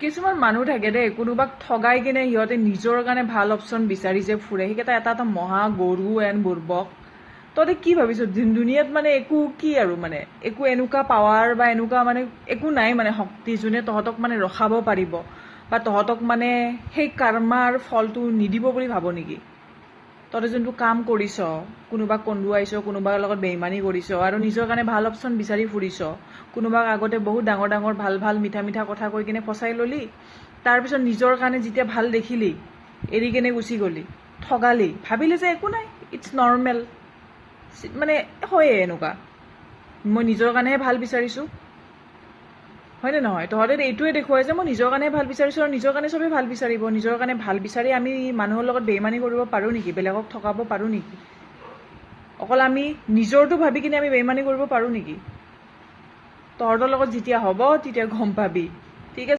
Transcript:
কিছুমান মানুহ থাকে দেই, কোনোবাক ঠগাই কিনে সিহঁতে নিজৰ কাৰণে ভাল অপশ্যন বিচাৰি যে ফুৰে, সেইকেইটা এটা এটা মহা গৰু এন বুৰ্বক। তহঁতে কি ভাবিছ দুনিয়াত মানে একো কি আৰু মানে একো এনেকুৱা পাৱাৰ বা এনেকুৱা মানে একো নাই মানে শক্তি যোনে তহঁতক মানে ৰখাব পাৰিব বা তহঁতক মানে সেই কৰ্মাৰ ফলটো নিদিব বুলি ভাব নেকি? তহঁতে যোনটো কাম কৰিছ, কোনোবাক কন্দুৱাইছ, কোনোবাৰ লগত বেইমানি কৰিছ আৰু নিজৰ কাৰণে ভাল অপশ্যন বিচাৰি ফুৰিছ, কোনোবাক আগতে বহুত ডাঙৰ ডাঙৰ ভাল ভাল মিঠা মিঠা কথা কৈ কিনে ফচাই ল'লি, তাৰপিছত নিজৰ কাৰণে যেতিয়া ভাল দেখিলি এৰি কিনে গুচি গ'লি, ঠগালি, ভাবিলি যে একো নাই, ইটছ নৰ্মেল, মানে হয়ে এনেকুৱা, মই নিজৰ কাৰণেহে ভাল বিচাৰিছোঁ, হয়নে নহয়? তহঁতে এইটোৱে দেখুৱাই যে মই নিজৰ কাৰণে ভাল বিচাৰিছোঁ আৰু নিজৰ কাৰণে চবেই ভাল বিচাৰিব। নিজৰ কাৰণে ভাল বিচাৰি আমি মানুহৰ লগত বেইমানি কৰিব পাৰোঁ নেকি? বেলেগক ঠগাব পাৰোঁ নেকি? অকল আমি নিজৰটো ভাবি কিনে আমি বেইমানি কৰিব পাৰোঁ নেকি? তহঁতৰ লগত যেতিয়া হ'ব তেতিয়া গম পাবি, ঠিক আছে?